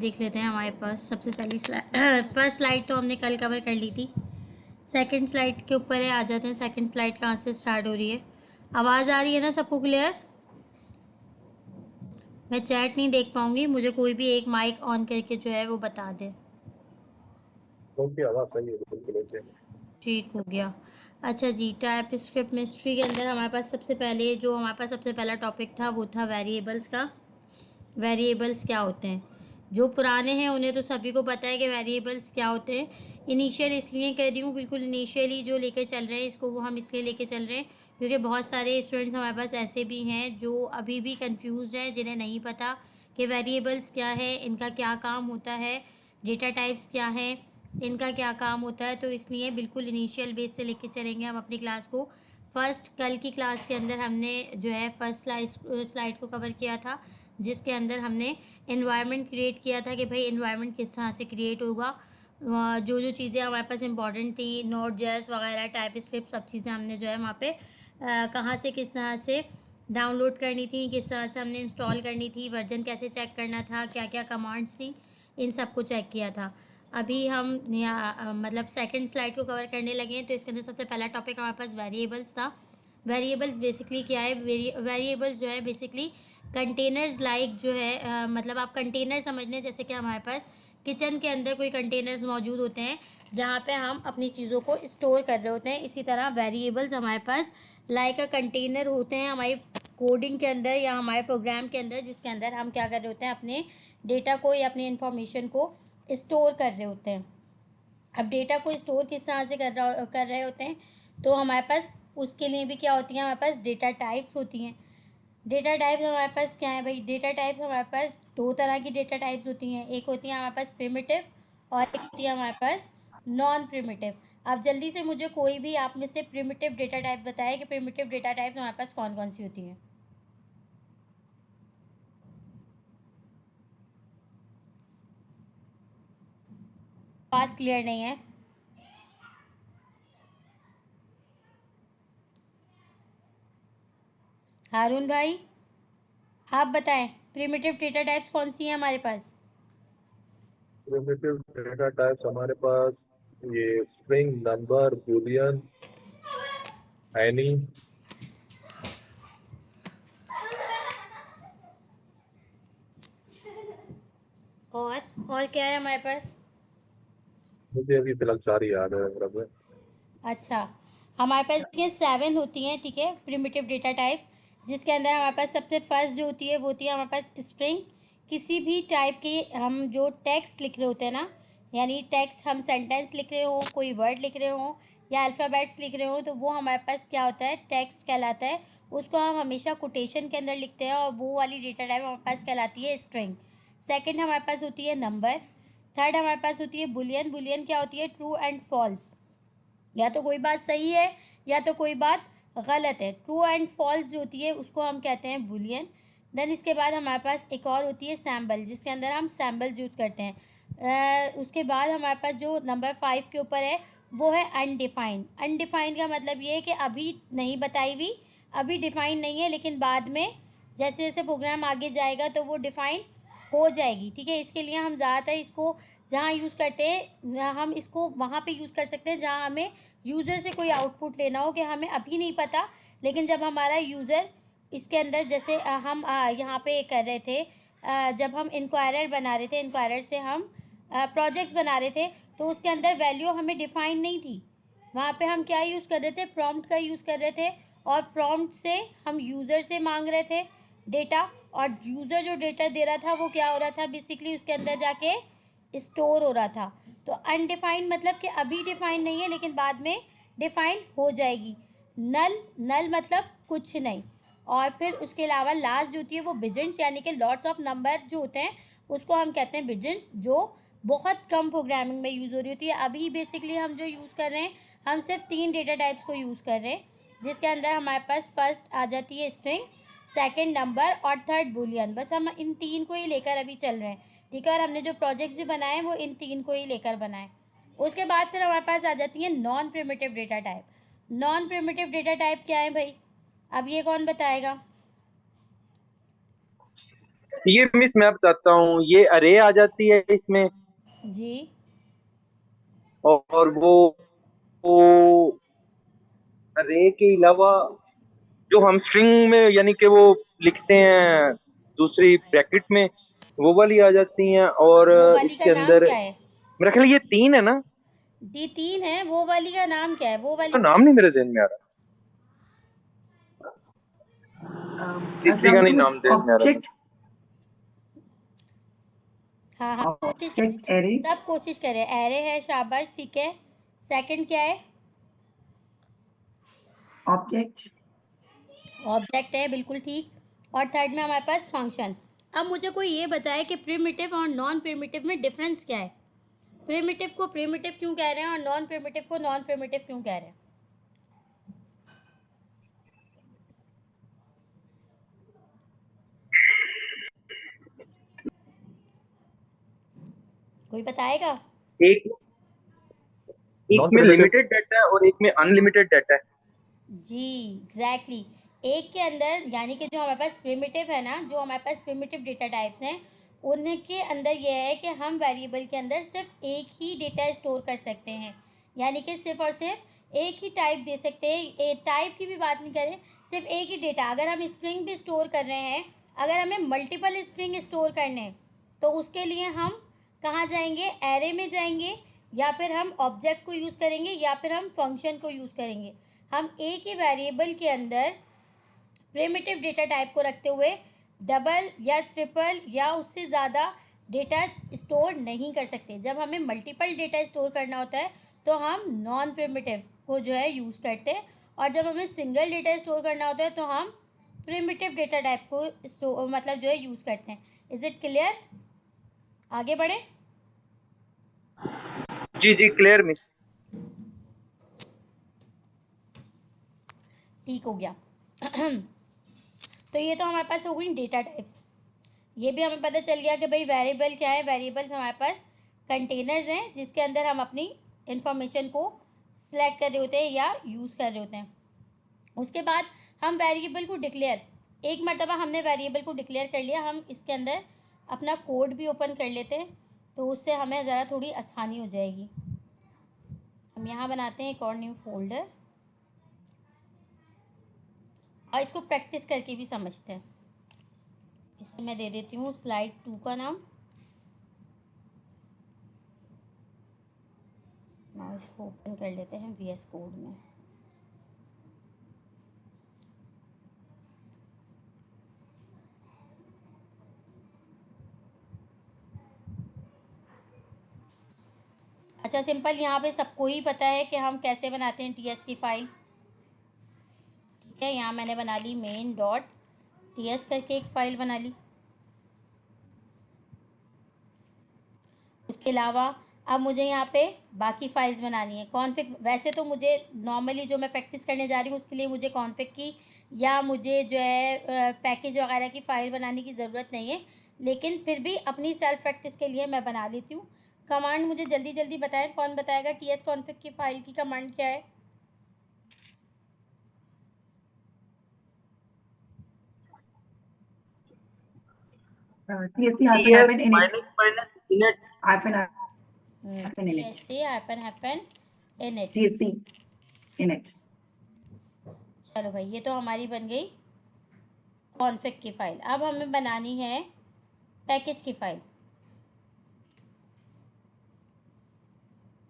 देख लेते हैं। हमारे पास सबसे पहली स्लाइड फर्स्ट स्लाइड तो हमने कल कवर कर ली थी। सेकंड स्लाइड के ऊपर है, आ जाते हैं। सेकंड स्लाइड कहाँ से स्टार्ट हो रही है? आवाज़ आ रही है ना सबको क्लियर? मैं चैट नहीं देख पाऊंगी, मुझे कोई भी एक माइक ऑन करके जो है वो बता दे। ओके, आवाज सही है, बिल्कुल ओके। ठीक हो गया। अच्छा जी, टाइप स्क्रिप्ट मिस्ट्री के अंदर हमारे पास सबसे पहले जो हमारे पास सबसे पहला टॉपिक था वो था वेरिएबल्स का। वेरिएबल्स क्या होते हैं? जो पुराने हैं उन्हें तो सभी को पता है कि वेरिएबल्स क्या होते हैं। इनिशियल इसलिए कह रही हूँ, बिल्कुल इनिशियली जो लेकर चल रहे हैं इसको, वो हम इसलिए लेके चल रहे हैं क्योंकि बहुत सारे स्टूडेंट्स हमारे पास ऐसे भी हैं जो अभी भी कंफ्यूज हैं, जिन्हें नहीं पता कि वेरिएबल्स क्या है, इनका क्या काम होता है, डेटा टाइप्स क्या हैं, इनका क्या काम होता है। तो इसलिए बिल्कुल इनिशियल बेस से लेके चलेंगे हम अपनी क्लास को। फर्स्ट कल की क्लास के अंदर हमने जो है फर्स्ट स्लाइड को कवर किया था, जिसके अंदर हमने इन्वायरमेंट क्रिएट किया था कि भाई इन्वायरमेंट किस तरह से क्रिएट होगा। जो जो चीज़ें हमारे पास इंपॉर्टेंट थी, नोट जेएस वगैरह, टाइप स्क्रिप्ट, सब चीज़ें हमने जो है वहाँ पे कहाँ से किस तरह से डाउनलोड करनी थी, किस तरह से हमने इंस्टॉल करनी थी, वर्जन कैसे चेक करना था, क्या क्या कमांड्स थी, इन सब को चेक किया था। अभी हम मतलब सेकंड स्लाइड को कवर करने लगे हैं। तो इसके अंदर सबसे पहला टॉपिक हमारे पास वेरिएबल्स था। वेरिएबल्स बेसिकली क्या है? वेरिएबल्स जो है बेसिकली कंटेनर्स लाइक जो है मतलब आप कंटेनर समझ लें, जैसे कि हमारे पास किचन के अंदर कोई कंटेनर्स मौजूद होते हैं जहाँ पे हम अपनी चीज़ों को स्टोर कर रहे होते हैं। इसी तरह वेरिएबल्स हमारे पास लाइक अ कंटेनर होते हैं हमारी कोडिंग के अंदर या हमारे प्रोग्राम के अंदर, जिसके अंदर हम क्या कर रहे होते हैं, अपने डेटा को या अपनी इंफॉर्मेशन को स्टोर कर रहे होते हैं। अब डेटा को स्टोर किस तरह से कर रहे होते हैं, तो हमारे पास उसके लिए भी क्या होती हैं, हमारे पास डेटा टाइप्स होती हैं। डेटा टाइप्स हमारे पास क्या है भाई? डेटा टाइप्स हमारे पास दो तरह की डेटा टाइप्स होती हैं। एक होती है हमारे पास प्रिमिटिव और एक होती है हमारे पास नॉन प्रिमिटिव। अब जल्दी से मुझे कोई भी आप में से प्रिमिटिव डेटा टाइप बताए कि प्रिमिटिव डेटा टाइप हमारे पास कौन कौन सी होती हैं। पास क्लियर नहीं है। हारून भाई, आप बताएं प्रिमिटिव डेटा टाइप्स कौन सी हैं हमारे पास? प्रिमिटिव डेटा टाइप्स हमारे पास ये स्ट्रिंग, नंबर, बूलियन, एनी। और क्या है हमारे पास? मुझे अभी फिलहाल 4 ही याद है मतलब। अच्छा, हमारे पास देखिए 7 होती हैं, ठीक है, प्रिमिटिव डेटा टाइप्स। जिसके अंदर हमारे पास सबसे फर्स्ट जो होती है वो होती है हमारे पास स्ट्रिंग। किसी भी टाइप के हम जो टेक्स्ट लिख रहे होते हैं ना, यानी टेक्स्ट हम सेंटेंस लिख रहे हो, कोई वर्ड लिख रहे हो या अल्फ़ाबेट्स लिख रहे हो, तो वो हमारे पास क्या होता है? टेक्स्ट कहलाता है। उसको हम हमेशा कोटेशन के अंदर लिखते हैं और वो वाली डेटा टाइप हमारे पास कहलाती है स्ट्रिंग। सेकंड हमारे पास होती है नंबर। थर्ड हमारे पास होती है बुलियन। बुलियन क्या होती है? ट्रू एंड फॉल्स, या तो कोई बात सही है या तो कोई बात गलत है। ट्रू एंड फॉल्स जो होती है उसको हम कहते हैं बुलियन। देन इसके बाद हमारे पास एक और होती है सैम्बल, जिसके अंदर हम सैम्बल्स यूज़ करते हैं। उसके बाद हमारे पास जो नंबर 5 के ऊपर है वो है अनडिफाइंड। अनडिफाइंड का मतलब ये है कि अभी नहीं बताई हुई, अभी डिफाइन नहीं है, लेकिन बाद में जैसे जैसे प्रोग्राम आगे जाएगा तो वो डिफाइन हो जाएगी। ठीक है, इसके लिए हम ज़्यादातर इसको जहाँ यूज़ करते हैं, हम इसको वहाँ पे यूज़ कर सकते हैं जहाँ हमें यूज़र से कोई आउटपुट लेना हो कि हमें अभी नहीं पता, लेकिन जब हमारा यूज़र इसके अंदर जैसे हम यहाँ पे कर रहे थे, जब हम इंक्वायरर बना रहे थे, इंक्वायरर से हम प्रोजेक्ट्स बना रहे थे, तो उसके अंदर वैल्यू हमें डिफाइन नहीं थी। वहाँ पे हम क्या यूज़ कर रहे थे? प्रॉम्प्ट का यूज़ कर रहे थे, और प्रॉम्प्ट से हम यूज़र से मांग रहे थे डेटा, और यूज़र जो डेटा दे रहा था वो क्या हो रहा था? बेसिकली उसके अंदर जाके स्टोर हो रहा था। तो अनडिफाइंड मतलब कि अभी डिफाइन नहीं है लेकिन बाद में डिफाइन हो जाएगी। नल, नल मतलब कुछ नहीं। और फिर उसके अलावा लास्ट जो होती है वो बिजेंट्स, यानी कि लॉट्स ऑफ नंबर जो होते हैं उसको हम कहते हैं बिजेंट्स, जो बहुत कम प्रोग्रामिंग में यूज़ हो रही होती है। अभी बेसिकली हम जो यूज़ कर रहे हैं, हम सिर्फ 3 डेटा टाइप्स को यूज़ कर रहे हैं, जिसके अंदर हमारे पास फर्स्ट आ जाती है स्ट्रिंग, सेकंड नंबर और थर्ड बुलियन। बस हम इन 3 को ही लेकर अभी चल रहे हैं। ठीक है, और हमने जो प्रोजेक्ट भी बनाए हैं वो इन 3 को ही लेकर बनाए। उसके बाद फिर हमारे पास आ जाती है non primitive data type. Non primitive data type क्या है भाई? अब ये कौन बताएगा? ये मिस मैं बताता हूँ, ये अरे आ जाती है इसमें। जी और वो अरे के अलावा जो हम स्ट्रिंग में यानी कि वो लिखते हैं दूसरी ब्रैकेट में, वो वाली आ जाती हैं। और वो वाली का इसके नाम अंदर क्या है? मेरा ख्याल ये 3 है ना। जी 3 है, वो वाली का नाम क्या है? वो वाली तो नाम नहीं मेरे जहन में आ रहा, तीसरी का नहीं Example is नाम जहन में आ रहा object, बस। हाँ हाँ, कोशिश कर, object array, सब कोशिश करें। एरे है, शाबाश, ठीक है। सेकंड क्या है? object, ऑब्जेक्ट है, बिल्कुल ठीक। और थर्ड में हमारे पास फंक्शन। अब मुझे कोई ये बताए कि प्रिमिटिव और नॉन प्रिमिटिव में डिफरेंस क्या है? प्रिमिटिव को प्रिमिटिव क्यों कह रहे हैं और नॉन प्रिमिटिव को नॉन प्रिमिटिव क्यों कह रहे हैं? कोई बताएगा? एक एक नॉन में प्रिमिटिव। लिमिटेड डाटा है और एक में अनलिमिटेड डाटा है। जी एग्जैक्टली एक के अंदर, यानी कि जो हमारे पास प्रिमिटिव है ना, जो हमारे पास प्रिमिटिव डेटा टाइप्स हैं, उनके अंदर यह है कि हम वेरिएबल के अंदर सिर्फ एक ही डेटा स्टोर कर सकते हैं। यानी कि सिर्फ और सिर्फ एक ही टाइप दे सकते हैं। टाइप की भी बात नहीं करें, सिर्फ एक ही डेटा। अगर हम स्ट्रिंग भी स्टोर कर रहे हैं, अगर हमें मल्टीपल स्ट्रिंग स्टोर करने हैं, तो उसके लिए हम कहाँ जाएंगे? एरे में जाएंगे, या फिर हम ऑब्जेक्ट को यूज़ करेंगे, या फिर हम फंक्शन को यूज़ करेंगे। हम एक ही वेरिएबल के अंदर प्रिमिटिव डेटा टाइप को रखते हुए डबल या ट्रिपल या उससे ज़्यादा डेटा स्टोर नहीं कर सकते। जब हमें मल्टीपल डेटा स्टोर करना होता है तो हम नॉन प्रिमिटिव को जो है यूज़ करते हैं, और जब हमें सिंगल डेटा स्टोर करना होता है तो हम प्रिमिटिव डेटा टाइप को मतलब जो है यूज़ करते हैं। Is it clear? आगे बढ़ें। जी जी क्लियर मिस। ठीक हो गया। तो ये तो हमारे पास हो गई डेटा टाइप्स। ये भी हमें पता चल गया कि भाई वेरिएबल क्या है। वेरिएबल्स हमारे पास कंटेनर्स हैं जिसके अंदर हम अपनी इंफॉर्मेशन को सिलेक्ट कर रहे होते हैं या यूज़ कर रहे होते हैं। उसके बाद हम वेरिएबल को डिक्लेयर, एक मरतबा हमने वेरिएबल को डिक्लेयर कर लिया, हम इसके अंदर अपना कोड भी ओपन कर लेते हैं, तो उससे हमें ज़रा थोड़ी आसानी हो जाएगी। हम यहाँ बनाते हैं एक और न्यू फोल्डर, और इसको प्रैक्टिस करके भी समझते हैं। इसे मैं दे देती हूँ स्लाइड 2 का नाम, और इसको ओपन कर लेते हैं VS कोड में। अच्छा सिंपल, यहाँ पे सबको ही पता है कि हम कैसे बनाते हैं TS की फ़ाइल। ठीक है, यहाँ मैंने बना ली main.ts करके एक फ़ाइल बना ली। उसके अलावा अब मुझे यहाँ पे बाकी फ़ाइल्स बनानी है। कॉन्फ़िग, वैसे तो मुझे नॉर्मली जो मैं प्रैक्टिस करने जा रही हूँ उसके लिए मुझे कॉन्फ़िग की या मुझे जो है पैकेज वगैरह की फ़ाइल बनाने की ज़रूरत नहीं है, लेकिन फिर भी अपनी सेल्फ प्रैक्टिस के लिए मैं बना लेती हूँ। कमांड मुझे जल्दी जल्दी बताएं, कौन बताएगा TS कॉन्फ़िग की फ़ाइल की कमांड क्या है? tsc hyphen TS hyphen init minus minus init. hyphen hyphen init TSC hyphen init। tsc init। चलो भाई, ये तो हमारी बन गई कॉन्फ़िग की फ़ाइल। अब हमें बनानी है पैकेज की फ़ाइल।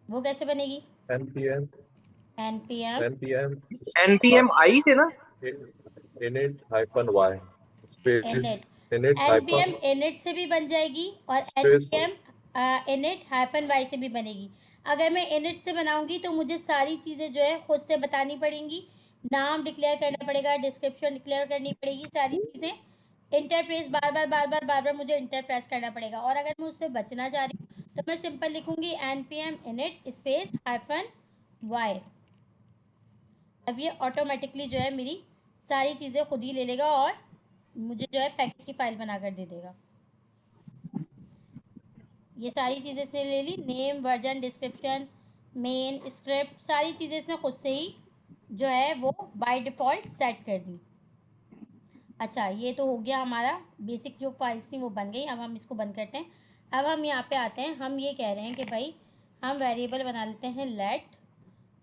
वो कैसे बनेगी? npm npm एनपीएम आई से ना। init hyphen y space init init npm hyphen init से भी बन जाएगी और space npm init hyphen y से भी बनेगी। अगर मैं init से बनाऊंगी तो मुझे सारी चीज़ें जो है खुद से बतानी पड़ेंगी। नाम डिक्लेयर करना पड़ेगा, डिस्क्रिप्शन डिक्लेयर करनी पड़ेगी, सारी चीज़ें। इंटरप्रेस बार बार मुझे इंटरप्रेस करना पड़ेगा। और अगर मैं उससे बचना चाह रही हूँ तो मैं सिंपल लिखूंगी npm init space hyphen y। अब ये ऑटोमेटिकली जो है मेरी सारी चीज़ें खुद ही ले लेगा और मुझे जो है पैकेज की फ़ाइल बना कर दे देगा। ये सारी चीज़ें इसने ले ली, name, version, description, main, script, सारी चीज़ें इसने खुद से ही जो है वो बाय डिफ़ॉल्ट सेट कर दी। अच्छा, ये तो हो गया हमारा बेसिक जो फाइल्स थी वो बन गई। अब हम इसको बंद करते हैं। अब हम यहाँ पे आते हैं, हम ये कह रहे हैं कि भाई हम वेरिएबल बना लेते हैं लेट,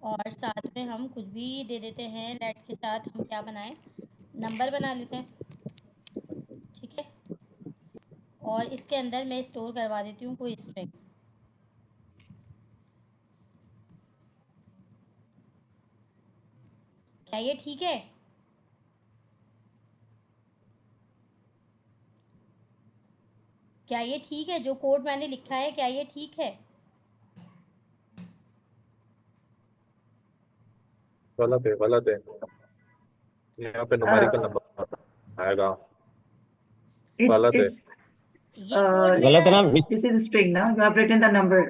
और साथ में हम कुछ भी दे देते हैं। लेट के साथ हम क्या बनाएं, नंबर बना लेते हैं, ठीक है। और इसके अंदर मैं स्टोर करवा देती हूँ कोई स्ट्रिंग। क्या ये ठीक है? क्या ये ठीक है? जो कोड मैंने लिखा है क्या ये ठीक है? गलत है, गलत है। यहाँ पे न्यूमेरिकल नंबर आएगा। गलत है। It's ये कोड गलत है मेरा, ना? this is a string now. You have written the number.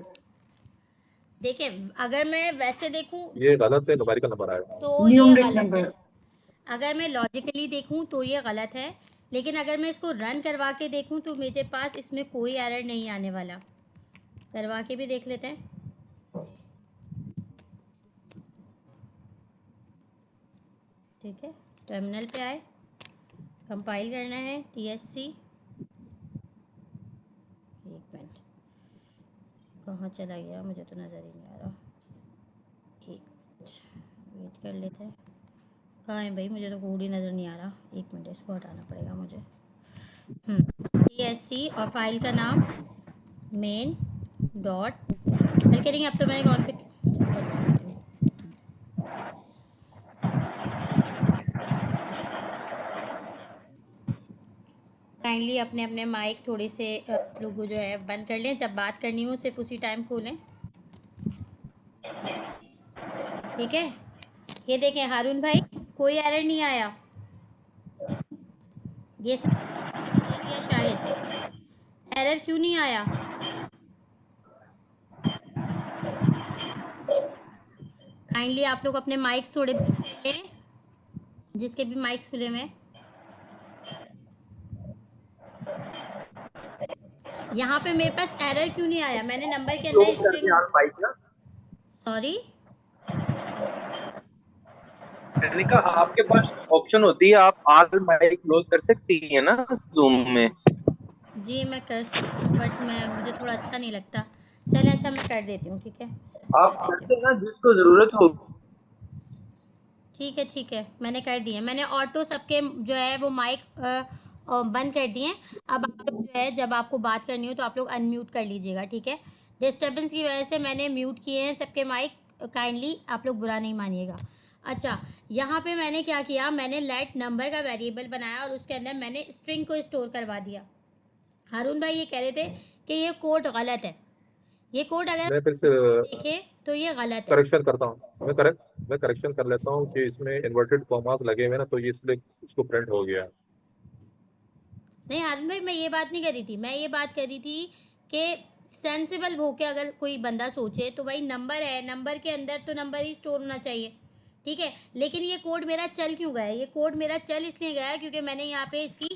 देखें अगर मैं वैसे देखूं ये गलत है, न्यूमेरिकल नंबर आएगा। तो ये Numeric गलत है। number. अगर मैं लॉजिकली देखूं तो ये गलत है, लेकिन अगर मैं इसको रन करवा के देखूं तो मेरे पास इसमें कोई एरर नहीं आने वाला। करवा के भी देख लेते हैं। ठीक है, टर्मिनल पे आए, कंपाइल करना है TSC। एक मिनट, कहाँ चला गया मुझे तो नज़र ही नहीं आ रहा। एक वेट कर लेते हैं। कहाँ है भाई, मुझे तो कोड ही नज़र नहीं आ रहा। एक मिनट, इसको हटाना पड़ेगा मुझे। TSC और फाइल का नाम मेन डॉट, बल्कि करेंगे अब तो मैंने कॉन्फ़िग काइंडली अपने अपने माइक थोड़े से लोग जो है बंद कर लें। जब बात करनी हो सिर्फ उसी टाइम खोलें, ठीक है। ये देखें हारून भाई, कोई एरर नहीं आया। ये सब दे दिया शायद, एरर क्यों नहीं आया? काइंडली आप लोग अपने माइक्स थोड़े लें, जिसके भी माइक्स खुले हुए हैं। यहाँ पे मेरे पास एरर क्यों नहीं आया? मैंने नंबर के अंदर स्ट्रिंग, सॉरी, मैंने कहा आपके पास ऑप्शन होती है, आप ऑल माइक क्लोज कर सकती है ना जूम में। जी मैं कर सकती हूँ, बट मुझे थोड़ा अच्छा नहीं लगता। चलें, अच्छा मैं कर देती हूँ, ठीक है, आप कर देती करते हूँ। ना जिसको जरूरत हो। ठीक है, मैंने कर दिए। मैंने ऑटो सबके जो है वो माइक बंद कर दिए हैं। अब आप लोग जो है जब आपको बात करनी हो तो आप लोग अनम्यूट कर लीजिएगा, ठीक है। डिस्टर्बेंस की वजह से मैंने म्यूट किए हैं सबके माइक, काइंडली आप लोग बुरा नहीं मानिएगा। अच्छा, यहाँ पे मैंने क्या किया, मैंने लेट नंबर का वेरिएबल बनाया और उसके अंदर मैंने स्ट्रिंग को स्टोर करवा दिया। हारून भाई ये कह रहे थे कि ये कोड गलत है। ये कोड अगर मैं फिर से देखें तो ये गलत है। करेक्शन करता हूँ। मैं करेक्शन कर लेता हूँ कि इसमें इन्वर्टेड कॉमास लगे हुए ना, तो ये इसलिए इसको प्रिंट हो गया। नहीं हारून भाई, मैं ये बात नहीं कर रही थी। मैं ये बात कर रही थी कि सेंसिबल होके अगर कोई बंदा सोचे तो भाई नंबर है, नंबर के अंदर तो नंबर ही स्टोर होना चाहिए, ठीक है। लेकिन ये कोड मेरा चल क्यों गया? ये कोड मेरा चल इसलिए गया क्योंकि मैंने यहाँ पे इसकी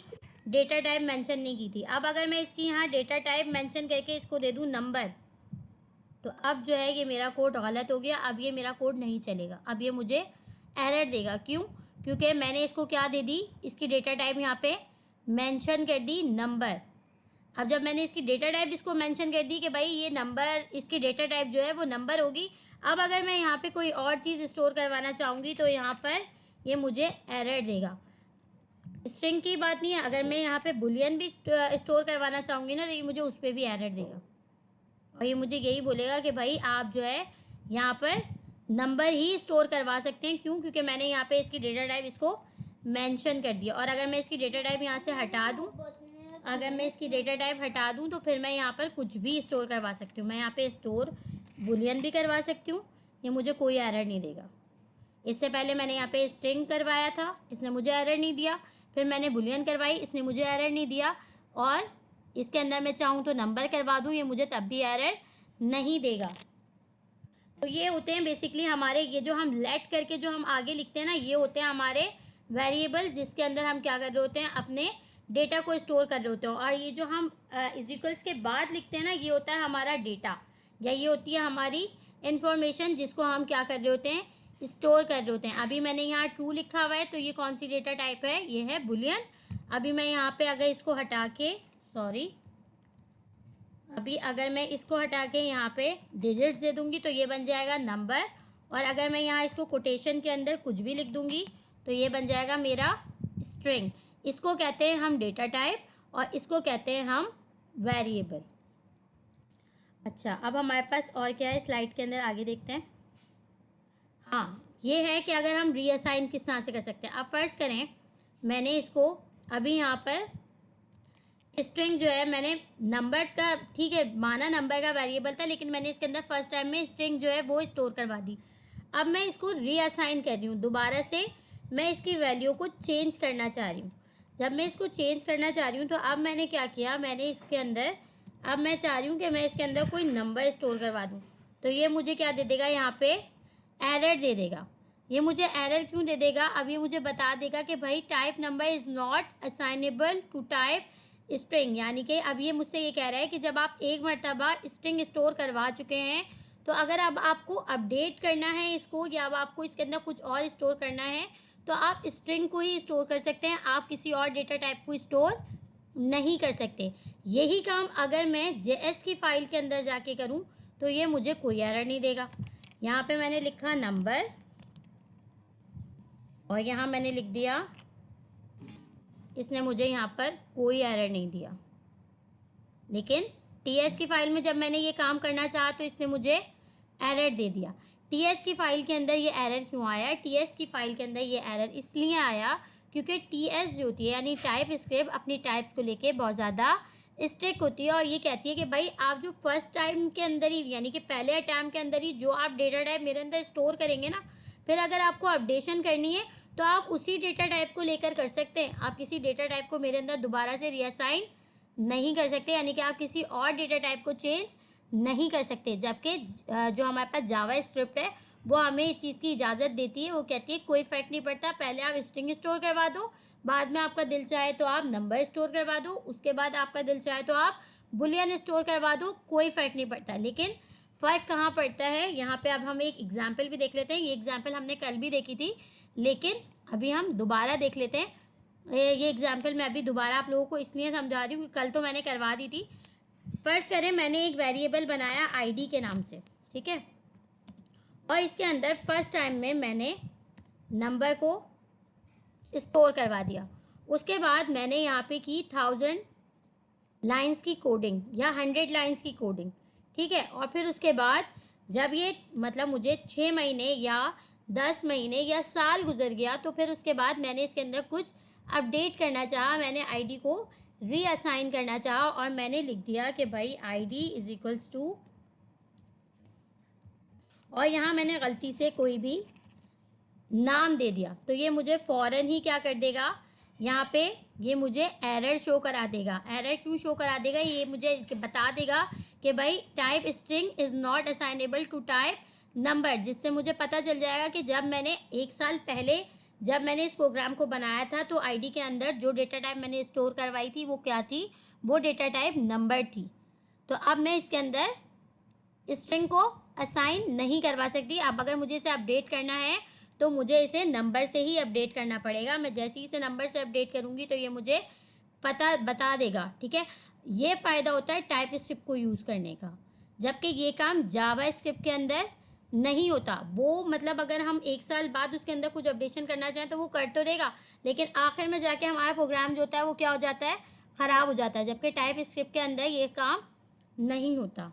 डेटा टाइप मेंशन नहीं की थी। अब अगर मैं इसकी यहाँ डेटा टाइप मेंशन करके इसको दे दूँ नंबर, तो अब जो है ये मेरा कोड गलत हो गया। अब ये मेरा कोड नहीं चलेगा, अब ये मुझे एरर देगा। क्यों? क्योंकि मैंने इसको क्या दे दी, इसकी डेटा टाइप यहाँ पे मेंशन कर दी नंबर। अब जब मैंने इसकी डेटा टाइप इसको मेंशन कर दी कि भाई ये नंबर, इसकी डेटा टाइप जो है वो नंबर होगी। अब अगर मैं यहाँ पे कोई और चीज़ स्टोर करवाना चाहूँगी तो यहाँ पर ये मुझे एरर देगा। स्ट्रिंग की बात नहीं है, अगर मैं यहाँ पे बुलियन भी स्टोर करवाना चाहूँगी ना तो ये मुझे उस पर भी एरर देगा, और ये मुझे यही बोलेगा कि भाई आप जो है यहाँ पर नंबर ही स्टोर करवा सकते हैं। क्यों? क्योंकि मैंने यहाँ पे इसकी डेटा टाइप इसको मेंशन कर दिया। और अगर मैं इसकी डेटा टाइप यहाँ से हटा दूँ, अगर मैं इसकी डेटा टाइप हटा दूँ तो फिर मैं यहाँ पर कुछ भी स्टोर करवा सकती हूँ। मैं यहाँ पे स्टोर बुलियन भी करवा सकती हूँ, ये मुझे कोई एरर नहीं देगा। इससे पहले मैंने यहाँ पे स्ट्रिंग करवाया था, इसने मुझे एरर नहीं दिया। फिर मैंने बुलियन करवाई, इसने मुझे एरर नहीं दिया। और इसके अंदर मैं चाहूँ तो नंबर करवा दूँ, ये मुझे तब भी एरर नहीं देगा। तो ये होते हैं बेसिकली हमारे, ये जो हम लेट करके जो हम आगे लिखते हैं ना, ये होते हैं हमारे वेरिएबल्स, जिसके अंदर हम क्या कर रहे होते हैं, अपने डेटा को स्टोर कर रहे होते हैं। और ये जो हम इक्वल्स के बाद लिखते हैं ना, ये होता है हमारा डेटा, या ये होती है हमारी इंफॉर्मेशन, जिसको हम क्या कर रहे होते हैं, स्टोर कर रहे होते हैं। अभी मैंने यहाँ ट्रू लिखा हुआ है, तो ये कौन सी डेटा टाइप है? ये है बुलियन। अभी मैं यहाँ पे अगर इसको हटा के अभी अगर मैं इसको हटा के यहाँ पे डिजिट्स दे दूँगी तो ये बन जाएगा नंबर, और अगर मैं यहाँ इसको कोटेशन के अंदर कुछ भी लिख दूँगी तो ये बन जाएगा मेरा स्ट्रिंग। इसको कहते हैं हम डेटा टाइप और इसको कहते हैं हम वेरिएबल। अच्छा, अब हमारे पास और क्या है स्लाइड के अंदर, आगे देखते हैं। हाँ, ये है कि अगर हम रीअसाइन किस तरह से कर सकते हैं। अब फर्ज करें मैंने इसको अभी यहाँ पर स्ट्रिंग जो है मैंने नंबर का, ठीक है, माना नंबर का वेरिएबल था, लेकिन मैंने इसके अंदर फर्स्ट टाइम में स्ट्रिंग जो है वो स्टोर करवा दी। अब मैं इसको रीअसाइन कर रही हूँ, दोबारा से मैं इसकी वैल्यू को चेंज करना चाह रही हूँ। जब मैं इसको चेंज करना चाह रही हूँ तो अब मैंने क्या किया, मैंने इसके अंदर, अब मैं चाह रही हूँ कि मैं इसके अंदर कोई नंबर स्टोर करवा दूँ, तो ये मुझे क्या दे देगा, यहाँ पे एरर दे देगा। ये मुझे एरर क्यों दे देगा, अब ये मुझे बता देगा कि भाई type number is not assignable to type string, यानी कि अब ये मुझसे ये कह रहा है कि जब आप एक मरतबा स्ट्रिंग स्टोर करवा चुके हैं तो अगर अब आपको अपडेट करना है इसको, या अब आपको इसके अंदर कुछ और स्टोर करना है तो आप स्ट्रिंग को ही स्टोर कर सकते हैं, आप किसी और डेटा टाइप को स्टोर नहीं कर सकते। यही काम अगर मैं जेएस की फ़ाइल के अंदर जाके करूं तो ये मुझे कोई एरर नहीं देगा। यहाँ पे मैंने लिखा नंबर और यहाँ मैंने लिख दिया, इसने मुझे यहाँ पर कोई एरर नहीं दिया। लेकिन टीएस की फ़ाइल में जब मैंने ये काम करना चाहा तो इसने मुझे एरर दे दिया। टीएस की फ़ाइल के अंदर ये एरर क्यों आया, टीएस की फ़ाइल के अंदर ये एरर इसलिए आया क्योंकि टीएस जो होती है यानी टाइप स्क्रिप्ट अपनी टाइप को लेके बहुत ज़्यादा स्ट्रिक्ट होती है, और ये कहती है कि भाई आप जो फर्स्ट टाइम के अंदर ही, यानी कि पहले अटैम्प्ट के अंदर ही जो आप डेटा टाइप मेरे अंदर स्टोर करेंगे ना, फिर अगर आपको अपडेशन करनी है तो आप उसी डेटा टाइप को लेकर कर सकते हैं। आप किसी डेटा टाइप को मेरे अंदर दोबारा से रीअसाइन नहीं कर सकते, यानी कि आप किसी और डेटा टाइप को चेंज नहीं कर सकते। जबकि जो हमारे पास जावा स्क्रिप्ट है वो हमें इस चीज़ की इजाज़त देती है, वो कहती है कोई फ़र्क नहीं पड़ता, पहले आप स्ट्रिंग स्टोर करवा दो, बाद में आपका दिल चाहे तो आप नंबर स्टोर करवा दो, उसके बाद आपका दिल चाहे तो आप बुलियन स्टोर करवा दो, कोई फ़र्क नहीं पड़ता। लेकिन फ़र्क कहाँ पड़ता है, यहाँ पे अब हम एक एग्जांपल भी देख लेते हैं। ये एग्जांपल हमने कल भी देखी थी, लेकिन अभी हम दोबारा देख लेते हैं। ये एग्जांपल मैं अभी दोबारा आप लोगों को इसलिए समझा रही हूँ कि कल तो मैंने करवा दी थी। फर्स्ट करें मैंने एक वेरिएबल बनाया आईडी के नाम से, ठीक है, और इसके अंदर फर्स्ट टाइम में मैंने नंबर को स्टोर करवा दिया। उसके बाद मैंने यहाँ पे की 1000 लाइंस की कोडिंग या 100 लाइंस की कोडिंग, ठीक है, और फिर उसके बाद जब ये मतलब मुझे 6 महीने या 10 महीने या साल गुजर गया तो फिर उसके बाद मैंने इसके अंदर कुछ अपडेट करना चाहा, मैंने आईडी को रीअसाइन करना चाहा और मैंने लिख दिया कि भाई आईडी इज इक्वल्स टू, और यहाँ मैंने गलती से कोई भी नाम दे दिया तो ये मुझे फ़ौरन ही क्या कर देगा, यहाँ पे ये मुझे एरर शो करा देगा। एरर क्यों शो करा देगा, ये मुझे बता देगा कि भाई type string is not assignable to type number, जिससे मुझे पता चल जाएगा कि जब मैंने 1 साल पहले जब मैंने इस प्रोग्राम को बनाया था तो आईडी के अंदर जो डेटा टाइप मैंने स्टोर करवाई थी वो क्या थी, वो डेटा टाइप नंबर थी। तो अब मैं इसके अंदर स्ट्रिंग को असाइन नहीं करवा सकती। अब अगर मुझे इसे अपडेट करना है तो मुझे इसे नंबर से ही अपडेट करना पड़ेगा। मैं जैसे ही इसे नंबर से अपडेट करूँगी तो ये मुझे पता बता देगा, ठीक है। ये फ़ायदा होता है टाइप स्क्रिप्ट को यूज़ करने का, जबकि ये काम जावा स्क्रिप्ट के अंदर नहीं होता। वो मतलब अगर हम 1 साल बाद उसके अंदर कुछ अपडेशन करना चाहें तो वो कर तो देगा, लेकिन आखिर में जाके हमारा प्रोग्राम जो होता है वो क्या हो जाता है, ख़राब हो जाता है, जबकि टाइप स्क्रिप्ट के अंदर ये काम नहीं होता।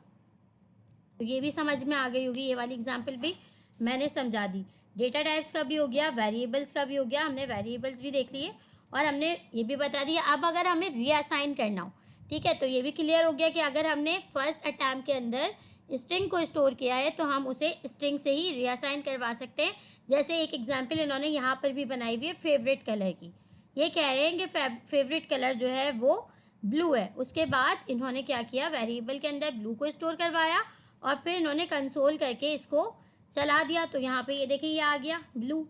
तो ये भी समझ में आ गई होगी, ये वाली एग्जांपल भी मैंने समझा दी। डेटा टाइप्स का भी हो गया, वेरिएबल्स का भी हो गया, हमने वेरिएबल्स भी देख लिए और हमने ये भी बता दिया। अब अगर हमें रीअसाइन करना हो, ठीक है, तो ये भी क्लियर हो गया कि अगर हमने फर्स्ट अटैम्प्ट के अंदर स्ट्रिंग को स्टोर किया है तो हम उसे स्ट्रिंग से ही रीअसाइन करवा सकते हैं। जैसे एक एग्जाम्पल इन्होंने यहाँ पर भी बनाई हुई है फेवरेट कलर की। ये कह रहे हैं कि फेवरेट कलर जो है वो ब्लू है। उसके बाद इन्होंने क्या किया, वेरिएबल के अंदर ब्लू को स्टोर करवाया और फिर इन्होंने कंसोल करके इसको चला दिया। तो यहाँ पे ये देखिए ये आ गया ब्लू,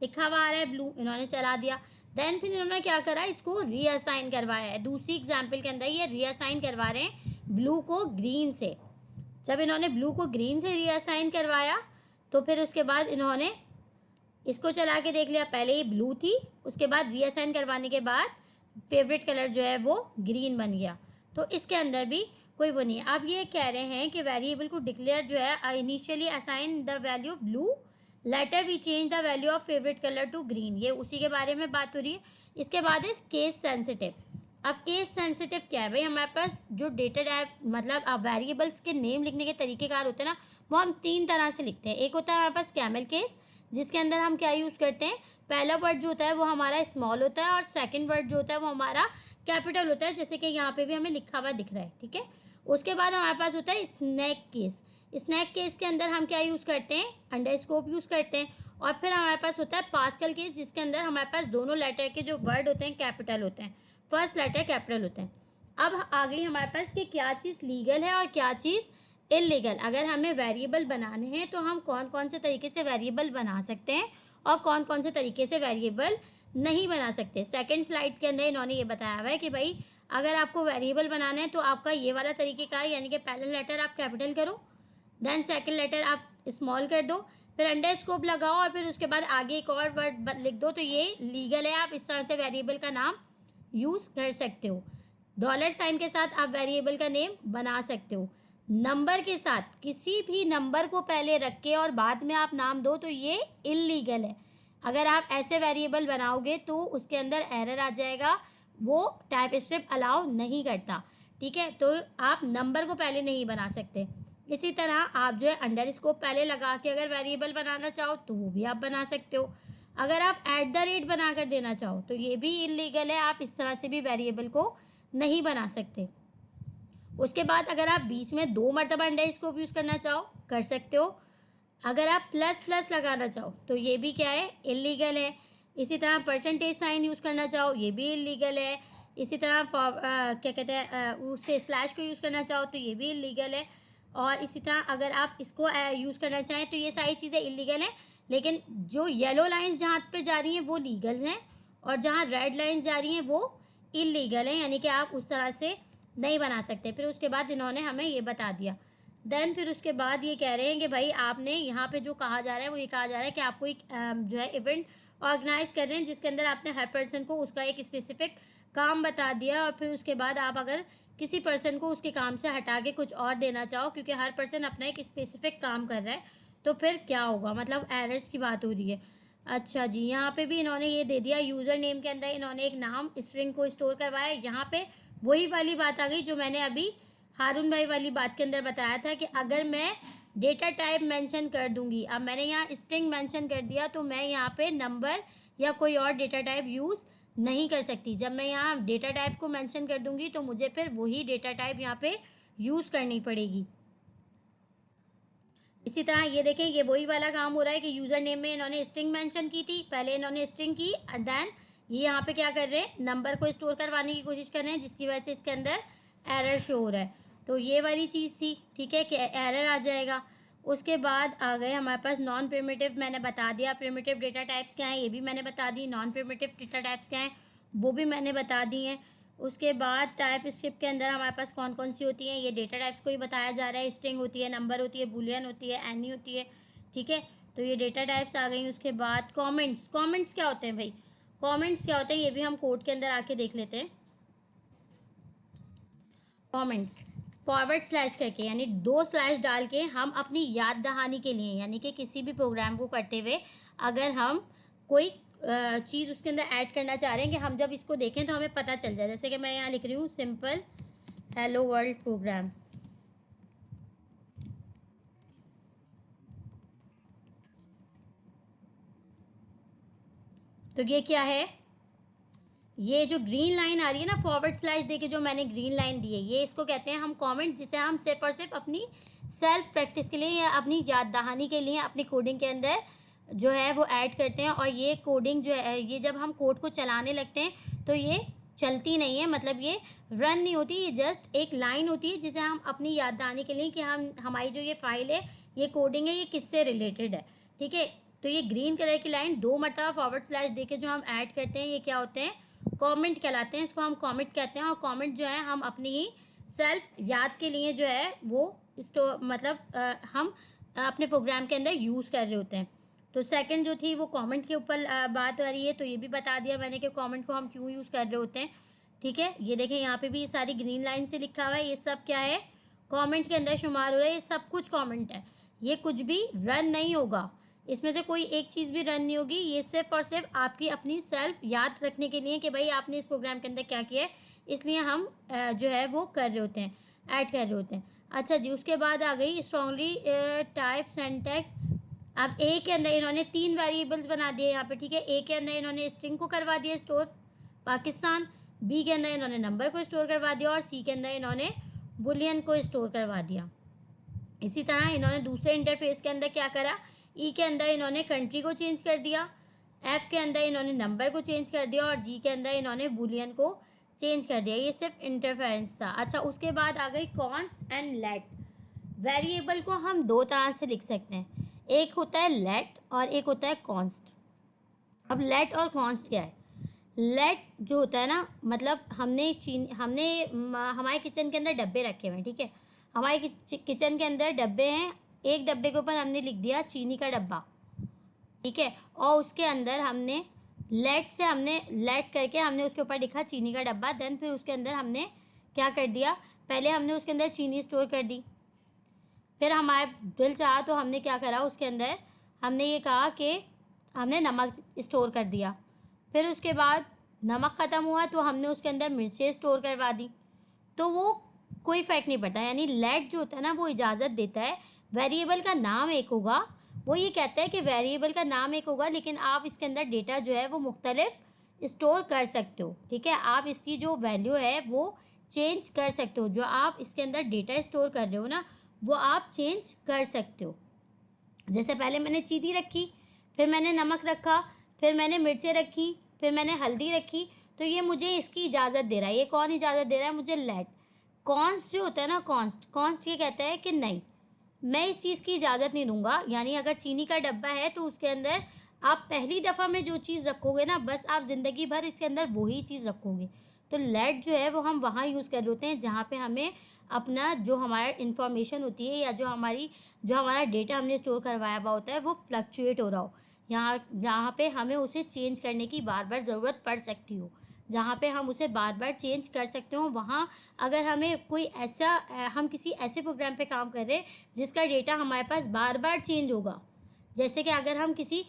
लिखा हुआ आ रहा है ब्लू, इन्होंने चला दिया। देन फिर इन्होंने क्या करा, इसको रीअसाइन करवाया है। दूसरी एग्जाम्पल के अंदर ये रीअसाइन करवा रहे हैं ब्लू को ग्रीन से। जब इन्होंने ब्लू को ग्रीन से रीअसाइन करवाया तो फिर उसके बाद इन्होंने इसको चला के देख लिया, पहले ये ब्लू थी, उसके बाद रीअसाइन करवाने के बाद फेवरेट कलर जो है वो ग्रीन बन गया। तो इसके अंदर भी कोई वो नहीं है। अब ये कह रहे हैं कि वेरिएबल को डिक्लेयर जो है initially assign the value blue, later we change the value of favourite colour to green. ये उसी के बारे में बात हो रही है। इसके बाद है केस सेंसिटिव। अब केस सेंसिटिव क्या है भाई, हमारे पास जो डेटा टाइप मतलब अब वेरिएबल्स के नेम लिखने के तरीक़ेकार होते हैं ना, वो हम 3 तरह से लिखते हैं। एक होता है हमारे पास कैमल केस, जिसके अंदर हम क्या यूज़ करते हैं, पहला वर्ड जो होता है वो हमारा स्मॉल होता है और सेकंड वर्ड जो होता है वो हमारा कैपिटल होता है, जैसे कि यहाँ पे भी हमें लिखा हुआ दिख रहा है, ठीक है। उसके बाद हमारे पास होता है स्नैक केस। स्नैक केस के अंदर हम क्या यूज़ करते हैं, अंडरस्कोप यूज़ करते हैं। और फिर हमारे पास होता है पास्कल केस, जिसके अंदर हमारे पास दोनों लेटर के जो वर्ड होते हैं कैपिटल होते हैं, फर्स्ट लेटर कैपिटल होते हैं। अब आ गई हमारे पास कि क्या चीज़ लीगल है और क्या चीज़ इलीगल। अगर हमें वेरिएबल बनाने हैं तो हम कौन कौन से तरीके से वेरिएबल बना सकते हैं और कौन कौन से तरीके से वेरिएबल नहीं बना सकते। सेकंड स्लाइड के अंदर इन्होंने ये बताया हुआ है कि भाई अगर आपको वेरिएबल बनाना है तो आपका ये वाला तरीक़ेकार, यानी कि पहला लेटर आप कैपिटल करो, देन सेकंड लेटर आप स्मॉल कर दो, फिर अंडरस्कोप लगाओ और फिर उसके बाद आगे एक और वर्ड लिख दो, तो ये लीगल है। आप इस तरह से वेरिएबल का नाम यूज़ कर सकते हो। डॉलर साइन के साथ आप वेरिएबल का नेम बना सकते हो। नंबर के साथ किसी भी नंबर को पहले रख के और बाद में आप नाम दो तो ये इलीगल है। अगर आप ऐसे वेरिएबल बनाओगे तो उसके अंदर एरर आ जाएगा, वो टाइप स्क्रिप्ट अलाउ नहीं करता, ठीक है। तो आप नंबर को पहले नहीं बना सकते। इसी तरह आप जो है अंडरस्कोप पहले लगा के अगर वेरिएबल बनाना चाहो तो वो भी आप बना सकते हो। अगर आप @ बना कर देना चाहो तो ये भी इलीगल है, आप इस तरह से भी वेरिएबल को नहीं बना सकते। उसके बाद अगर आप बीच में 2 मरतबा अंडरस्कोप यूज़ करना चाहो कर सकते हो। अगर आप प्लस प्लस लगाना चाहो तो ये भी क्या है, इलीगल है। इसी तरह परसेंटेज साइन यूज़ करना चाहो ये भी इलीगल है। इसी तरह क्या कहते हैं उससे स्लैश को यूज़ करना चाहो तो ये भी इलीगल है। और इसी तरह अगर आप इसको यूज़ करना चाहें तो ये सारी चीज़ें इलीगल हैं, लेकिन जो येलो लाइंस जहाँ पे जा रही हैं वो लीगल हैं और जहाँ रेड लाइंस जा रही हैं वो इलीगल हैं, यानी कि आप उस तरह से नहीं बना सकते। फिर उसके बाद इन्होंने हमें ये बता दिया। देन फिर उसके बाद ये कह रहे हैं कि भाई आपने यहाँ पे जो कहा जा रहा है वो ये कहा जा रहा है कि आपको एक जो है इवेंट ऑर्गेनाइज कर रहे हैं, जिसके अंदर आपने हर पर्सन को उसका एक स्पेसिफिक काम बता दिया और फिर उसके बाद आप अगर किसी पर्सन को उसके काम से हटा के कुछ और देना चाहो, क्योंकि हर पर्सन अपना एक स्पेसिफिक काम कर रहा है, तो फिर क्या होगा, मतलब एरर्स की बात हो रही है। अच्छा जी, यहाँ पे भी इन्होंने ये दे दिया, यूज़र नेम के अंदर इन्होंने एक नाम स्ट्रिंग को स्टोर करवाया। यहाँ पे वही वाली बात आ गई जो मैंने अभी हारून भाई वाली बात के अंदर बताया था कि अगर मैं डेटा टाइप मेंशन कर दूंगी, अब मैंने यहाँ स्ट्रिंग मेंशन कर दिया तो मैं यहाँ पे नंबर या कोई और डेटा टाइप यूज़ नहीं कर सकती। जब मैं यहाँ डेटा टाइप को मेंशन कर दूंगी तो मुझे फिर वही डेटा टाइप यहाँ पे यूज़ करनी पड़ेगी। इसी तरह ये देखें, ये वही वाला काम हो रहा है कि यूज़र नेम में इन्होंने स्ट्रिंग मेंशन की थी, पहले इन्होंने स्ट्रिंग की, देन ये यहाँ पे क्या कर रहे हैं, नंबर को स्टोर करवाने की कोशिश कर रहे हैं, जिसकी वजह से इसके अंदर एरर शो हो रहा है। तो ये वाली चीज़ थी, ठीक है, कि एरर आ जाएगा। उसके बाद आ गए हमारे पास नॉन प्रिमिटिव, मैंने बता दिया प्रिमिटिव डेटा टाइप्स क्या हैं, ये भी मैंने बता दी। नॉन प्रिमिटिव डेटा टाइप्स क्या हैं वो भी मैंने बता दी हैं। उसके बाद टाइप स्क्रिप्ट के अंदर हमारे पास कौन कौन सी होती हैं, ये डेटा टाइप्स को ही बताया जा रहा है। स्ट्रिंग होती है, नंबर होती है, बूलियन होती है, एनी होती है, ठीक है। तो ये डेटा टाइप्स आ गई। उसके बाद कमेंट्स, कमेंट्स क्या होते हैं भाई, कमेंट्स क्या होते हैं ये भी हम कोड के अंदर आके देख लेते हैं। कमेंट्स फॉरवर्ड स्लैश करके, यानी 2 स्लैश डाल के हम अपनी याद दहानी के लिए, यानी कि किसी भी प्रोग्राम को करते हुए अगर हम कोई चीज़ उसके अंदर ऐड करना चाह रहे हैं कि हम जब इसको देखें तो हमें पता चल जाए। जैसे कि मैं यहाँ लिख रही हूँ सिंपल हेलो वर्ल्ड प्रोग्राम, तो ये क्या है, ये जो ग्रीन लाइन आ रही है ना फॉरवर्ड स्लैश देके जो मैंने ग्रीन लाइन दी है, ये इसको कहते हैं हम कमेंट, जिसे हम सिर्फ और सिर्फ अपनी सेल्फ प्रैक्टिस के लिए या अपनी याद दहानी के लिए अपनी कोडिंग के अंदर जो है वो ऐड करते हैं। और ये कोडिंग जो है, ये जब हम कोड को चलाने लगते हैं तो ये चलती नहीं है, मतलब ये रन नहीं होती, ये जस्ट एक लाइन होती है जिसे हम अपनी याद दहानी के लिए कि हम हमारी जो ये फाइल है, ये कोडिंग है, ये किससे रिलेटेड है, ठीक है। तो ये ग्रीन कलर की लाइन 2 मरतबा फॉरवर्ड स्लैश देके जो हम ऐड करते हैं, ये क्या होते हैं, कमेंट कहलाते हैं। इसको हम कमेंट कहते हैं। और कमेंट जो है हम अपनी ही सेल्फ याद के लिए जो है वो मतलब हम अपने प्रोग्राम के अंदर यूज़ कर रहे होते हैं। तो सेकंड जो थी वो कमेंट के ऊपर बात आ रही है, तो ये भी बता दिया मैंने कि कमेंट को हम क्यों यूज़ कर रहे होते हैं। ठीक है, ये देखें यहाँ पे भी ये सारी ग्रीन लाइन से लिखा हुआ है, ये सब क्या है, कमेंट के अंदर शुमार हो रहा है, ये सब कुछ कमेंट है, ये कुछ भी रन नहीं होगा, इसमें से कोई एक चीज़ भी रन नहीं होगी, ये सिर्फ और सिर्फ आपकी अपनी सेल्फ याद रखने के लिए कि भाई आपने इस प्रोग्राम के अंदर क्या किया है, इसलिए हम जो है वो कर रहे होते हैं, ऐड कर रहे होते हैं। अच्छा जी, उसके बाद आ गई स्ट्रॉन्गली टाइप सिंटैक्स। अब ए के अंदर इन्होंने 3 वेरिएबल्स बना दिए यहाँ पे, ठीक है, ए के अंदर इन्होंने स्ट्रिंग को करवा दिया स्टोर पाकिस्तान, बी के अंदर इन्होंने नंबर को स्टोर करवा दिया और सी के अंदर इन्होंने बुलियन को स्टोर करवा दिया। इसी तरह इन्होंने दूसरे इंटरफेस के अंदर क्या करा, ई के अंदर इन्होंने कंट्री को चेंज कर दिया, एफ के अंदर इन्होंने नंबर को चेंज कर दिया और जी के अंदर इन्होंने बुलियन को चेंज कर दिया। ये सिर्फ इंटरफेरेंस था। अच्छा, उसके बाद आ गई कॉन्स्ट एंड लेट। वेरिएबल को हम 2 तरह से लिख सकते हैं, एक होता है लेट और एक होता है कॉन्स्ट। अब लेट और कॉन्स्ट क्या है? लेट जो होता है ना, मतलब हमने हमारे किचन के अंदर डब्बे रखे हुए हैं, ठीक है, हमारे किचन के अंदर डब्बे हैं, एक डब्बे के ऊपर हमने लिख दिया चीनी का डब्बा, ठीक है, और उसके अंदर हमने लेट करके हमने उसके ऊपर लिखा चीनी का डब्बा। देन फिर उसके अंदर हमने क्या कर दिया, पहले हमने उसके अंदर चीनी स्टोर कर दी, फिर हमारा दिल चाहा तो हमने क्या करा, उसके अंदर हमने ये कहा कि हमने नमक स्टोर कर दिया, फिर उसके बाद नमक ख़त्म हुआ तो हमने उसके अंदर मिर्चें स्टोर करवा दी, तो वो कोई फ़र्क नहीं पड़ता। यानी लेट जो होता है ना, वो इजाज़त देता है, वेरिएबल का नाम एक होगा, वो ये कहता है कि वेरिएबल का नाम एक होगा लेकिन आप इसके अंदर डेटा जो है वो मुख्तलिफ स्टोर कर सकते हो, ठीक है, आप इसकी जो वैल्यू है वो चेंज कर सकते हो, जो आप इसके अंदर डेटा स्टोर कर रहे हो ना वो आप चेंज कर सकते हो। जैसे पहले मैंने चीनी रखी, फिर मैंने नमक रखा, फिर मैंने मिर्चें रखी, फिर मैंने हल्दी रखी, तो ये मुझे इसकी इजाज़त दे रहा है। ये कौन इजाज़त दे रहा है मुझे? लेट। कॉन्स्ट जो होता है ना, कॉन्स्ट ये कहता है कि नहीं, मैं इस चीज़ की इजाज़त नहीं दूंगा। यानी अगर चीनी का डब्बा है तो उसके अंदर आप पहली दफ़ा में जो चीज़ रखोगे ना, बस आप ज़िंदगी भर इसके अंदर वही चीज़ रखोगे। तो लेट जो है वो हम वहाँ यूज़ कर रहे होते हैं जहाँ पे हमें अपना जो हमारा इन्फॉर्मेशन होती है या जो हमारा डेटा हमने स्टोर करवाया हुआ होता है वो फ्लक्चुएट हो रहा हो, यहाँ पे हमें उसे चेंज करने की बार बार ज़रूरत पड़ सकती हो, जहाँ पे हम उसे बार बार चेंज कर सकते हो। वहाँ अगर हमें कोई ऐसा हम किसी ऐसे प्रोग्राम पे काम कर रहे हैं जिसका डेटा हमारे पास बार बार चेंज होगा, जैसे कि अगर हम किसी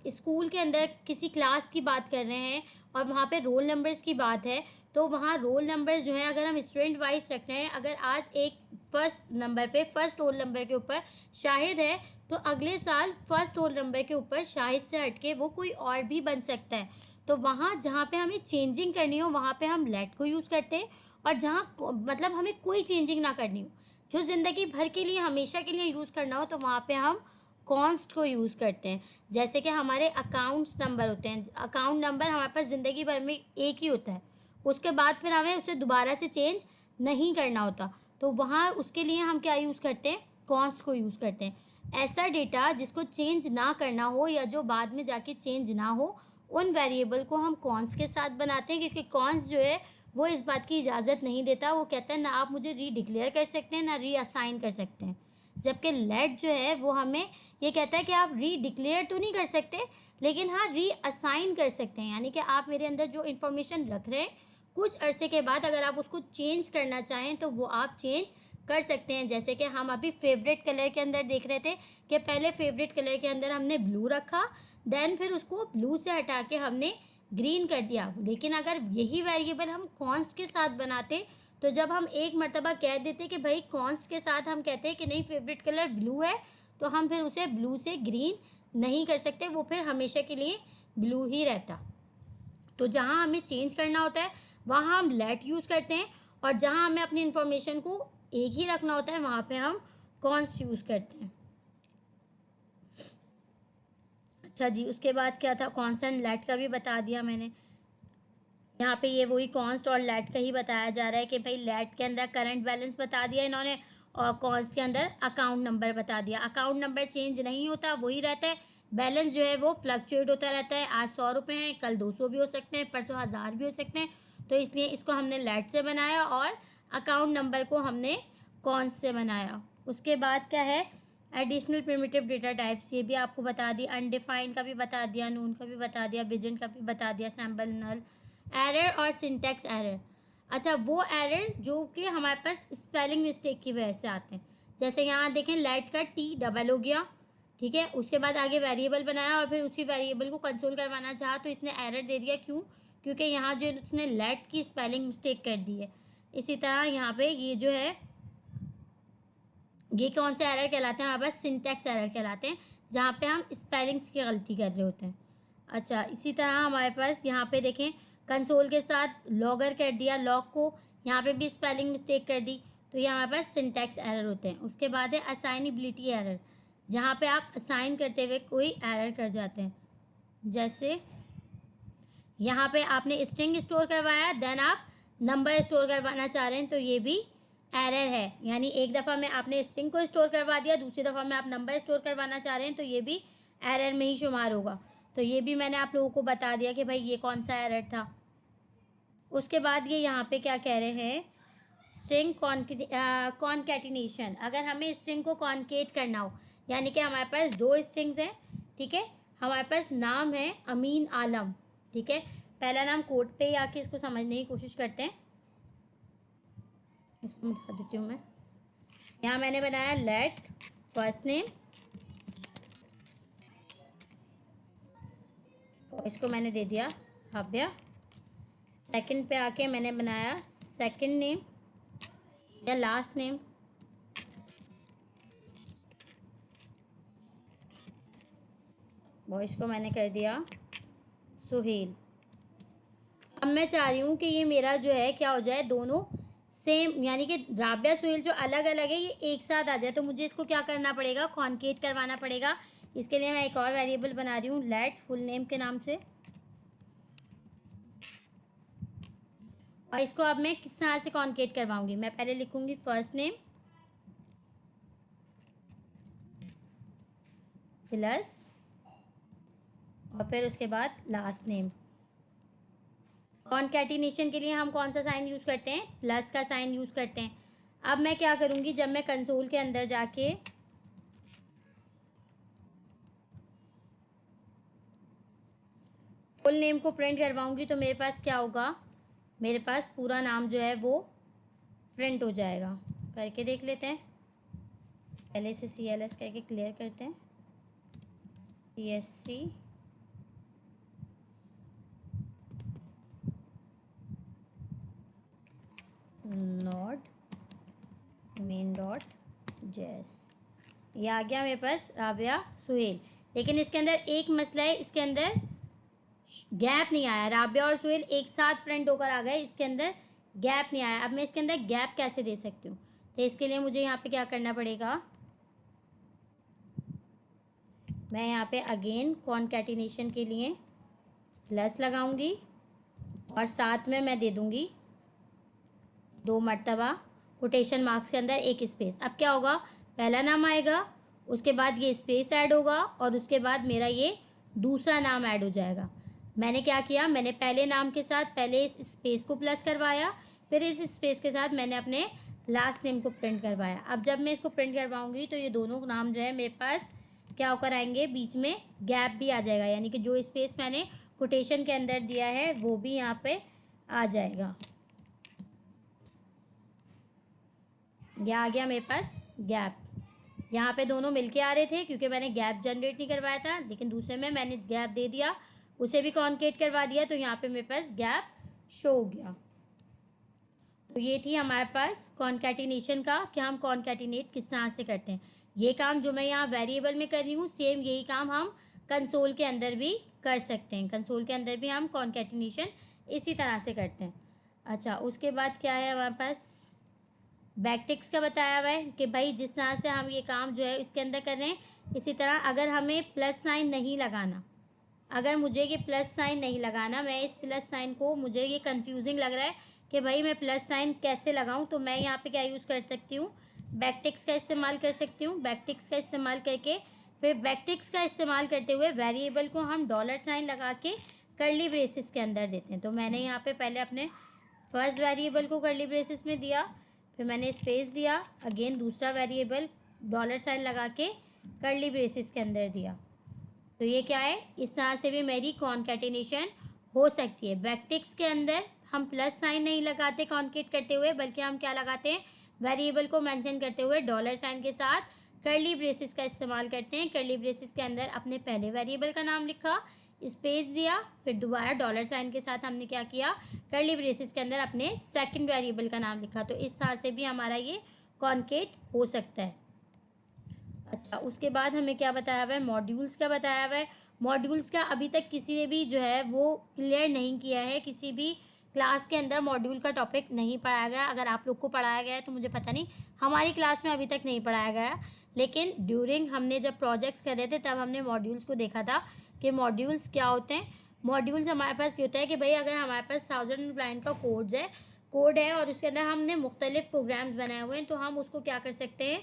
स्कूल के अंदर किसी क्लास की बात कर रहे हैं और वहाँ पे रोल नंबर्स की बात है, तो वहाँ रोल नंबर्स जो हैं अगर हम स्टूडेंट वाइज रख रहे हैं, अगर आज एक फर्स्ट रोल नंबर के ऊपर शाहिद है तो अगले साल फर्स्ट रोल नंबर के ऊपर शाहिद से हटके वो कोई और भी बन सकता है। तो वहाँ जहाँ पे हमें चेंजिंग करनी हो वहाँ पे हम लेट को यूज़ करते हैं, और जहाँ मतलब हमें कोई चेंजिंग ना करनी हो, जो ज़िंदगी भर के लिए हमेशा के लिए यूज़ करना हो, तो वहाँ पे हम कॉन्स्ट को यूज़ करते हैं। जैसे कि हमारे अकाउंट्स नंबर होते हैं, अकाउंट नंबर हमारे पास ज़िंदगी भर में एक ही होता है, उसके बाद फिर हमें उसे दोबारा से चेंज नहीं करना होता, तो वहाँ उसके लिए हम क्या यूज़ करते हैं? कॉन्स्ट को यूज़ करते हैं। ऐसा डेटा जिसको चेंज ना करना हो या जो बाद में जाके चेंज ना हो, उन वेरिएबल को हम कॉन्स्ट के साथ बनाते हैं, क्योंकि कॉन्स्ट जो है वो इस बात की इजाज़त नहीं देता, वो कहता है ना आप मुझे रीडिक्लेयर कर सकते हैं ना रीअसाइन कर सकते हैं। जबकि लेट जो है वो हमें ये कहता है कि आप रीडिक्लेयर तो नहीं कर सकते लेकिन हाँ रीअसाइन कर सकते हैं, यानी कि आप मेरे अंदर जो इन्फॉर्मेशन रख रहे हैं कुछ अरसे के बाद अगर आप उसको चेंज करना चाहें तो वो आप चेंज कर सकते हैं। जैसे कि हम अभी फेवरेट कलर के अंदर देख रहे थे कि पहले फेवरेट कलर के अंदर हमने ब्लू रखा, देन फिर उसको ब्लू से हटा के हमने ग्रीन कर दिया, लेकिन अगर यही वेरिएबल हम कॉन्स्ट के साथ बनाते तो जब हम एक मरतबा कह देते कि भाई कॉन्स्ट के साथ हम कहते हैं कि नहीं फेवरेट कलर ब्लू है, तो हम फिर उसे ब्लू से ग्रीन नहीं कर सकते, वो फिर हमेशा के लिए ब्लू ही रहता। तो जहाँ हमें चेंज करना होता है वहाँ हम लेट यूज़ करते हैं, और जहाँ हमें अपनी इन्फॉर्मेशन को एक ही रखना होता है वहाँ पे हम कॉन्स्ट यूज़ करते हैं। अच्छा जी, उसके बाद क्या था? कॉन्स्टेंट लेट का भी बता दिया मैंने। यहाँ पे ये वही कॉन्स्ट और लेट का ही बताया जा रहा है कि भाई लेट के अंदर करंट बैलेंस बता दिया इन्होंने और कॉन्स्ट के अंदर अकाउंट नंबर बता दिया। अकाउंट नंबर चेंज नहीं होता, वही रहता है। बैलेंस जो है वो फ्लक्चुएट होता रहता है, आज 100 रुपये हैं, कल 200 भी हो सकते हैं, परसों 1000 भी हो सकते हैं, तो इसलिए इसको हमने लेट से बनाया और अकाउंट नंबर को हमने कॉन्स्ट से बनाया। उसके बाद क्या है? एडिशनल प्रिमिटिव डेटा टाइप्स, ये भी आपको बता दिया, अनडिफाइंड का भी बता दिया, नून का भी बता दिया, बिजेंट का भी बता दिया, सैम्पल नल, एरर और सिंटैक्स एरर। अच्छा, वो एरर जो कि हमारे पास स्पेलिंग मिस्टेक की वजह से आते हैं। जैसे यहाँ देखें, लेट का टी डबल हो गया, ठीक है। उसके बाद आगे वेरिएबल बनाया और फिर उसी वेरिएबल को कंसोल करवाना चाहा तो इसने एरर दे दिया। क्यों? क्योंकि यहाँ जो उसने लेट की स्पेलिंग मिस्टेक कर दी है। इसी तरह यहाँ पे ये जो है, ये कौन से एरर कहलाते हैं? हमारे पास सिंटैक्स एरर कहलाते हैं, जहाँ पे हम स्पेलिंग्स की गलती कर रहे होते हैं। अच्छा, इसी तरह हमारे पास यहाँ पे देखें, कंसोल के साथ लॉगर कर दिया, लॉग को, यहाँ पे भी स्पेलिंग मिस्टेक कर दी, तो ये हमारे पास सिंटैक्स एरर होते हैं। उसके बाद है असाइनेबिलिटी एरर, जहाँ पे आप असाइन करते हुए कोई एरर कर जाते हैं। जैसे यहाँ पे आपने स्ट्रिंग स्टोर करवाया, देन आप नंबर स्टोर करवाना चाह रहे हैं, तो ये भी एरर है। यानी एक दफ़ा में आपने स्ट्रिंग को स्टोर करवा दिया, दूसरी दफ़ा में आप नंबर स्टोर करवाना चाह रहे हैं, तो ये भी एरर में ही शुमार होगा। तो ये भी मैंने आप लोगों को बता दिया कि भाई ये कौन सा एरर था। उसके बाद ये यहाँ पे क्या कह रहे हैं, स्ट्रिंग कॉन्कैटिनेशन। अगर हमें स्ट्रिंग को कॉन्केट करना हो, यानी कि हमारे पास 2 स्ट्रिंग्स हैं, ठीक है। हमारे पास नाम है अमीन आलम, ठीक है। पहला नाम कोड पे आके इसको समझने की कोशिश करते हैं। इसको मिटा देती हूँ मैं। यहाँ मैंने बनाया लेट फर्स्ट नेम, और इसको मैंने दे दिया हाव्या। सेकंड पे आके मैंने बनाया सेकंड नेम या लास्ट नेम, और इसको मैंने कर दिया सुहेल। अब मैं चाह रही हूँ कि ये मेरा जो है क्या हो जाए, दोनों सेम, यानी कि राबिया सुहेल जो अलग अलग है ये एक साथ आ जाए। तो मुझे इसको क्या करना पड़ेगा, कॉन्केट करवाना पड़ेगा। इसके लिए मैं एक और वेरिएबल बना रही हूँ लेट फुल नेम के नाम से, और इसको अब मैं किस तरह से कॉन्केट करवाऊंगी। मैं पहले लिखूंगी फर्स्ट नेम प्लस, और फिर उसके बाद लास्ट नेम। कॉन्कैटिनेशन के लिए हम कौन सा साइन यूज़ करते हैं? प्लस का साइन यूज़ करते हैं। अब मैं क्या करूँगी, जब मैं कंसोल के अंदर जाके फुल नेम को प्रिंट करवाऊँगी तो मेरे पास क्या होगा, मेरे पास पूरा नाम जो है वो प्रिंट हो जाएगा। करके देख लेते हैं। पहले से CLS करके क्लियर करते हैं। CSC नोड मेन डॉट जेस, ये आ गया मेरे पास राबिया सुहेल। लेकिन इसके अंदर एक मसला है, इसके अंदर गैप नहीं आया। राबिया और सुहेल एक साथ प्रिंट होकर आ गए, इसके अंदर गैप नहीं आया। अब मैं इसके अंदर गैप कैसे दे सकती हूँ? तो इसके लिए मुझे यहाँ पे क्या करना पड़ेगा, मैं यहाँ पे अगेन कॉन्कैटिनेशन के लिए प्लस लगाऊंगी और साथ में मैं दे दूंगी 2 मरतबा कोटेशन मार्क्स के अंदर एक स्पेस। अब क्या होगा, पहला नाम आएगा, उसके बाद ये स्पेस ऐड होगा और उसके बाद मेरा ये दूसरा नाम ऐड हो जाएगा। मैंने क्या किया, मैंने पहले नाम के साथ पहले इस स्पेस को प्लस करवाया, फिर इस स्पेस के साथ मैंने अपने लास्ट नेम को प्रिंट करवाया। अब जब मैं इसको प्रिंट करवाऊँगी तो ये दोनों नाम जो है मेरे पास क्या होकर आएंगे, बीच में गैप भी आ जाएगा, यानी कि जो स्पेस मैंने कोटेशन के अंदर दिया है वो भी यहाँ पे आ जाएगा। ये आ गया मेरे पास गैप। यहाँ पे दोनों मिलके आ रहे थे क्योंकि मैंने गैप जनरेट नहीं करवाया था, लेकिन दूसरे में मैंने गैप दे दिया, उसे भी कॉन्केट करवा दिया, तो यहाँ पे मेरे पास गैप शो हो गया। तो ये थी हमारे पास कॉन्कैटिनेशन का, कि हम कॉन्कैटिनेट किस तरह से करते हैं। ये काम जो मैं यहाँ वेरिएबल में कर रही हूँ, सेम यही काम हम कंसोल के अंदर भी कर सकते हैं। कंसोल के अंदर भी हम कॉन्कैटिनेशन इसी तरह से करते हैं। अच्छा, उसके बाद क्या है हमारे पास, बैकटिक्स का बताया हुआ है कि भाई जिस तरह से हम ये काम जो है इसके अंदर कर रहे हैं, इसी तरह अगर हमें प्लस साइन नहीं लगाना, अगर मुझे ये प्लस साइन नहीं लगाना, मैं इस प्लस साइन को, मुझे ये कंफ्यूजिंग लग रहा है कि भाई मैं प्लस साइन कैसे लगाऊं, तो मैं यहाँ पे क्या यूज़ कर सकती हूँ, बैकटिक्स का इस्तेमाल कर सकती हूँ। बैकटिक्स का इस्तेमाल करके, फिर बैकटिक्स का इस्तेमाल करते हुए वेरिएबल को हम डॉलर साइन लगा के कर्ली ब्रेसिस के अंदर देते हैं। तो मैंने यहाँ पे पहले अपने फर्स्ट वेरिएबल को कर्ली ब्रेसिस में दिया, फिर मैंने स्पेस दिया, अगेन दूसरा वेरिएबल डॉलर साइन लगा के कर्ली ब्रेसिस के अंदर दिया। तो ये क्या है, इस तरह से भी मेरी कॉन्कैटिनेशन हो सकती है। बैकटिक्स के अंदर हम प्लस साइन नहीं लगाते कॉन्केट करते हुए, बल्कि हम क्या लगाते हैं, वेरिएबल को मेंशन करते हुए डॉलर साइन के साथ कर्ली ब्रेसेस का इस्तेमाल करते हैं। कर्ली ब्रेसेस के अंदर अपने पहले वेरिएबल का नाम लिखा, स्पेस दिया, फिर दोबारा डॉलर साइन के साथ हमने क्या किया, कर्ली ब्रेसेस के अंदर अपने सेकंड वेरिएबल का नाम लिखा। तो इस तरह से भी हमारा ये कॉन्केट हो सकता है। अच्छा, उसके बाद हमें क्या बताया हुआ है, मॉड्यूल्स का बताया हुआ है। मॉड्यूल्स का अभी तक किसी ने भी जो है वो क्लियर नहीं किया है, किसी भी क्लास के अंदर मॉड्यूल का टॉपिक नहीं पढ़ाया गया। अगर आप लोग को पढ़ाया गया है तो मुझे पता नहीं, हमारी क्लास में अभी तक नहीं पढ़ाया गया, लेकिन ड्यूरिंग हमने जब प्रोजेक्ट्स कर रहे थे तब हमने मॉड्यूल्स को देखा था कि मॉड्यूल्स क्या होते हैं। मॉड्यूल्स हमारे पास ये होता है कि भाई अगर हमारे पास 1000 लाइन का कोड है और उसके अंदर हमने मुख्तलिफ प्रोग्राम्स बनाए हुए हैं, तो हम उसको क्या कर सकते हैं,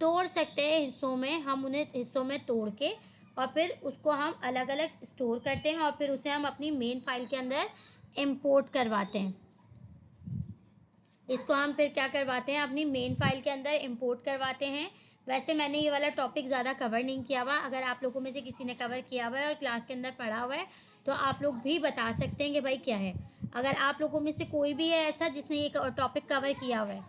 तोड़ सकते हैं हिस्सों में। हम उन्हें हिस्सों में तोड़ के और फिर उसको हम अलग अलग स्टोर करते हैं और फिर उसे हम अपनी मेन फाइल के अंदर इंपोर्ट करवाते हैं। इसको हम फिर क्या करवाते हैं, अपनी मेन फाइल के अंदर इंपोर्ट करवाते हैं। वैसे मैंने ये वाला टॉपिक ज़्यादा कवर नहीं किया हुआ, अगर आप लोगों में से किसी ने कवर किया हुआ है और क्लास के अंदर पढ़ा हुआ है तो आप लोग भी बता सकते हैं कि भाई क्या है। अगर आप लोगों में से कोई भी है ऐसा जिसने ये टॉपिक कवर किया हुआ है,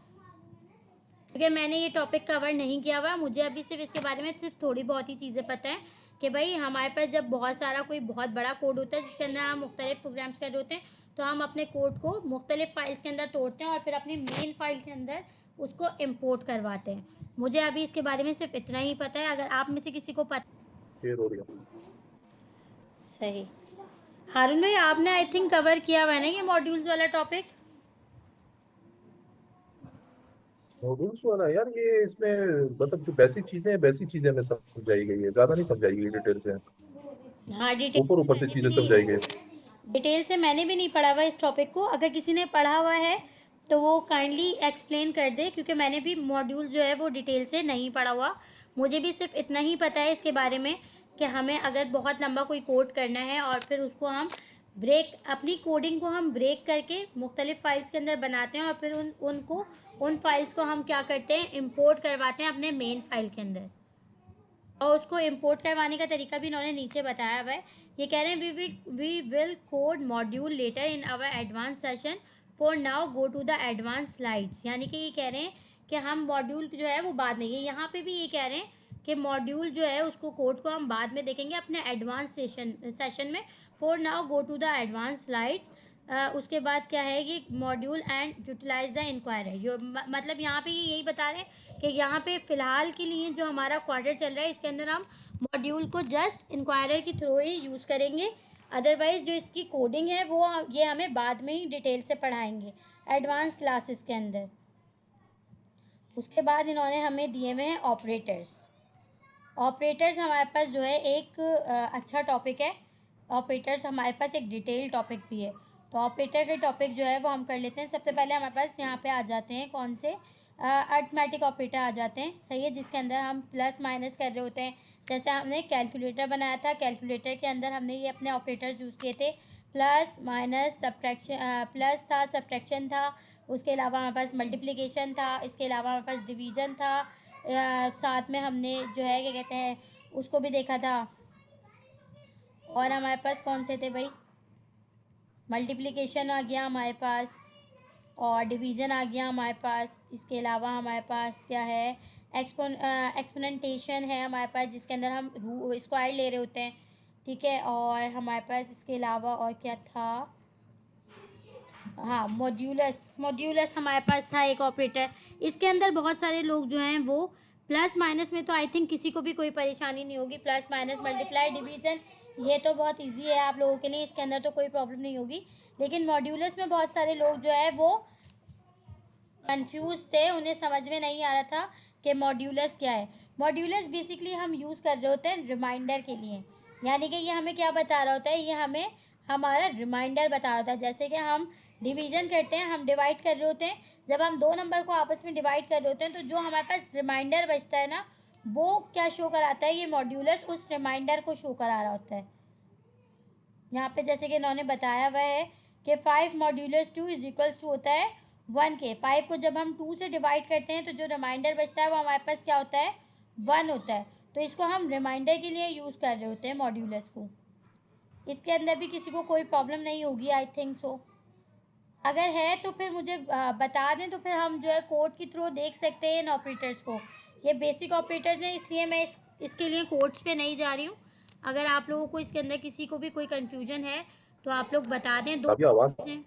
क्योंकि मैंने ये टॉपिक कवर नहीं किया हुआ, मुझे अभी सिर्फ इसके बारे में सिर्फ थोड़ी बहुत ही चीज़ें पता है कि भाई हमारे पास जब बहुत सारा कोई बहुत बड़ा कोड होता है जिसके अंदर हम मुख्तलिफ प्रोग्राम्स कर रहे होते हैं, तो हम अपने कोड को मुख्तलिफ फाइल्स के अंदर तोड़ते हैं और फिर अपनी मेन फाइल के अंदर उसको इम्पोर्ट करवाते हैं। मुझे अभी इसके बारे में सिर्फ इतना ही पता है। अगर आप में से किसी को पता, शेयर हो गया। सही हारून भाई, आपने आई थिंक कवर किया हुआ है ना ये मॉड्यूल्स वाला टॉपिक? मॉड्यूल्स वाला यार, ये इसमें मतलब जो बेसिक चीजें हैं, बेसिक चीजें में समझाई गई है, ज्यादा नहीं समझाई गई डिटेल से। हाँ, डिटेल ऊपर से ऊपर से मैंने भी चीजें समझाई गई। डिटेल से मैंने भी नहीं पढ़ा हुआ इस टॉपिक को। अगर किसी ने पढ़ा हुआ है तो वो काइंडली एक्सप्लेन कर दे, क्योंकि मैंने भी मॉड्यूल जो है वो डिटेल से नहीं पढ़ा हुआ। मुझे भी सिर्फ इतना ही पता है इसके बारे में कि हमें अगर बहुत लंबा कोई कोड करना है और फिर उसको हम अपनी कोडिंग को हम ब्रेक करके मुख्तलिफ फाइल्स के अंदर बनाते हैं और फिर उन फाइल्स को हम क्या करते हैं, इम्पोर्ट करवाते हैं अपने मेन फाइल के अंदर। और उसको इंपोर्ट करवाने का तरीका भी इन्होंने नीचे बताया हुआ है। ये कह रहे हैं we will code module later in our advance session, for now go to the advance slides. यानी कि ये कह रहे हैं कि हम मॉड्यूल जो है वो बाद में, ये यहाँ पे भी ये कह रहे हैं कि मॉड्यूल जो है उसको कोड को हम बाद में देखेंगे अपने एडवांस सेशन में। For now go to the advance slides. उसके बाद क्या है कि module and utilise the inquirer. यो मतलब यहाँ पे ये यही बता रहे हैं कि यहाँ पे फ़िलहाल के लिए जो हमारा क्वार्टर चल रहा है इसके अंदर हम मॉड्यूल को जस्ट इंक्वायरर के थ्रू ही यूज़ करेंगे। अदरवाइज़ जो इसकी कोडिंग है वो ये हमें बाद में ही डिटेल से पढ़ाएंगे एडवांस क्लासेस के अंदर। उसके बाद इन्होंने हमें दिए हुए हैं ऑपरेटर्स। ऑपरेटर्स हमारे पास जो है एक अच्छा टॉपिक है। ऑपरेटर्स हमारे पास एक डिटेल टॉपिक भी है। तो ऑपरेटर के टॉपिक जो है वो हम कर लेते हैं। सबसे पहले हमारे पास यहाँ पे आ जाते हैं कौन से, अरिथमेटिक ऑपरेटर आ जाते हैं, सही है, जिसके अंदर हम प्लस माइनस कर रहे होते हैं। जैसे हमने कैलकुलेटर बनाया था, कैलकुलेटर के अंदर हमने ये अपने ऑपरेटर्स यूज़ किए थे, प्लस माइनस सब्ट्रैक्शन, प्लस था, सब्ट्रैक्शन था, उसके अलावा हमारे पास मल्टीप्लिकेशन था, इसके अलावा हमारे पास डिवीज़न था, साथ में हमने जो है क्या कहते हैं उसको भी देखा था। और हमारे पास कौन से थे भाई, मल्टीप्लिकेशन आ गया हमारे पास और डिवीज़न आ गया हमारे पास। इसके अलावा हमारे पास क्या है, एक्सपोनेंटेशन है हमारे पास, जिसके अंदर हम स्क्वायर ले रहे होते हैं, ठीक है। और हमारे पास इसके अलावा और क्या था, हाँ, मॉड्यूलस हमारे पास था एक ऑपरेटर। इसके अंदर बहुत सारे लोग जो हैं वो प्लस माइनस में तो आई थिंक किसी को भी कोई परेशानी नहीं होगी। प्लस माइनस मल्टीप्लाई डिवीज़न ये तो बहुत इजी है आप लोगों के लिए, इसके अंदर तो कोई प्रॉब्लम नहीं होगी। लेकिन मॉड्यूलस में बहुत सारे लोग जो है वो कंफ्यूज थे, उन्हें समझ में नहीं आ रहा था कि मॉड्यूलस क्या है। मॉड्यूलस बेसिकली हम यूज़ कर रहे होते हैं रिमाइंडर के लिए, यानी कि ये हमें क्या बता रहा होता है, ये हमें हमारा रिमाइंडर बता रहा होता है। जैसे कि हम डिवीज़न करते हैं, हम डिवाइड कर रहे होते हैं, जब हम दो नंबर को आपस में डिवाइड कर रहे होते हैं तो जो हमारे पास रिमाइंडर बचता है ना, वो क्या शो कराता है, ये मॉड्यूलस उस रिमाइंडर को शो करा रहा होता है। यहाँ पे जैसे कि इन्होंने बताया हुआ है कि 5 मॉड्यूलस 2 इज इक्वल्स टू होता है 1 के। 5 को जब हम 2 से डिवाइड करते हैं तो जो रिमाइंडर बचता है वो हमारे पास क्या होता है, 1 होता है। तो इसको हम रिमाइंडर के लिए यूज़ कर रहे होते हैं मॉड्यूलस को। इसके अंदर भी किसी को कोई प्रॉब्लम नहीं होगी, आई थिंक सो। अगर है तो फिर मुझे बता दें, तो फिर हम जो है कोड के थ्रू देख सकते हैं इन ऑपरेटर्स को। ये बेसिक ऑपरेटर्स हैं, इसलिए मैं इसके लिए कोड्स पे नहीं जा रही हूँ। अगर आप लोगों को इसके अंदर किसी को भी कोई कन्फ्यूजन है तो आप लोग बता दें। दो अभी आवाज चीज़ें